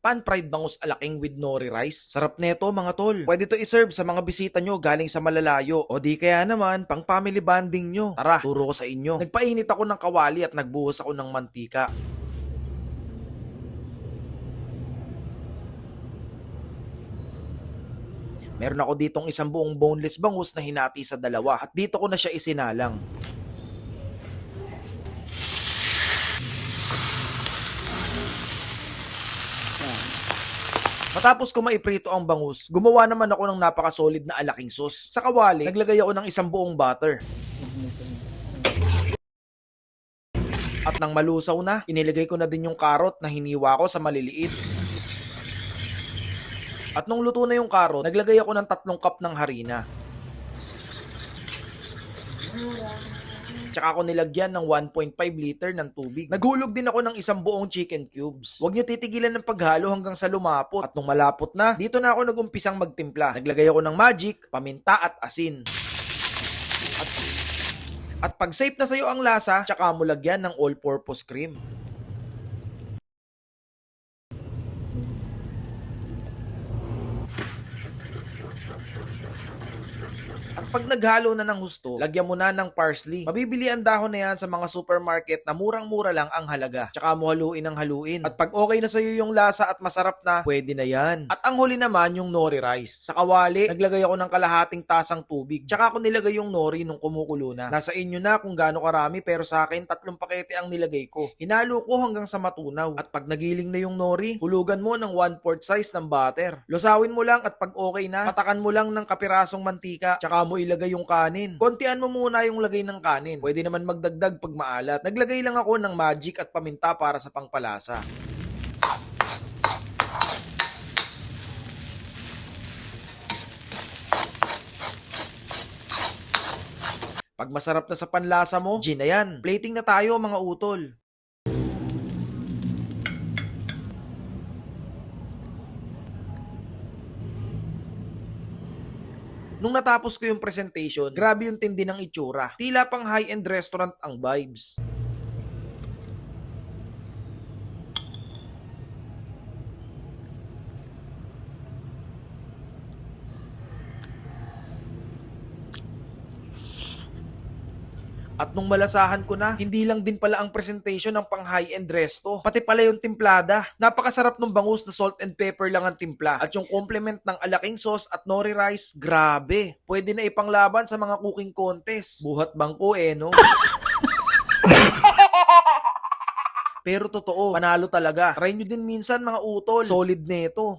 pan-fried bangus alaking with nori rice. Sarap neto mga tol. Pwede to iserve sa mga bisita nyo galing sa malalayo o di kaya naman pang family bonding nyo. Tara, turo ko sa inyo. Nagpainit ako ng kawali at nagbuhos ako ng mantika. Meron ako ditong isang buong boneless bangus na hinati sa dalawa at dito ko na siya isinalang. Matapos ko maiprito ang bangus, gumawa naman ako ng napaka-solid na alaking sauce. Sa kawali, naglagay ako ng isang buong butter. At nang malusaw na, inilagay ko na din yung carrot na hiniwa ko sa maliliit. At nung luto na yung carrot, naglagay ako ng 3 cup ng harina. Tsaka ako nilagyan ng 1.5 liter ng tubig. Naghulog din ako ng isang buong chicken cubes. Huwag niyo titigilan ng paghalo hanggang sa lumapot. At nung malapot na, dito na ako nagumpisang magtimpla. Naglagay ako ng magic, paminta at asin. At pag safe na sa'yo ang lasa, tsaka mo lagyan ng all-purpose cream. At pag naghalo na ng husto, lagyan mo na ng parsley. Mabibili ang dahon na yan sa mga supermarket na murang-mura lang ang halaga. Tsaka mo haluin ng haluin. At pag okay na sa'yo yung lasa at masarap na, pwede na yan. At ang huli naman yung nori rice. Sa kawali, naglagay ako ng kalahating tasang tubig. Tsaka ako nilagay yung nori nung kumukulo na. Nasa inyo na kung gaano karami, pero sa akin 3 pakete ang nilagay ko. Hinalo ko hanggang sa matunaw. At pag nagiling na yung nori, hulugan mo ng 1/4 size ng butter. Lusawin mo lang at pag okay na, patakan mo lang ng kapirasong mantika. Tsaka mo ilagay yung kanin. Kontian mo muna yung lagay ng kanin. Pwede naman magdagdag pag maalat. Naglagay lang ako ng magic at paminta para sa pangpalasa. Pag masarap na sa panlasa mo, gin na yan. Plating na tayo mga utol. Nung natapos ko yung presentation, grabe yung tindi ng itsura. Tila pang high-end restaurant ang vibes. At nung malasahan ko na, hindi lang din pala ang presentation ng pang high-end resto. Pati pala yung timplada. Napakasarap ng bangus na salt and pepper lang ang timpla. At yung complement ng alaking sauce at nori rice, grabe. Pwede na ipanglaban sa mga cooking contest. Buhat bangko no? Pero totoo, panalo talaga. Try nyo din minsan mga utol. Solid neto.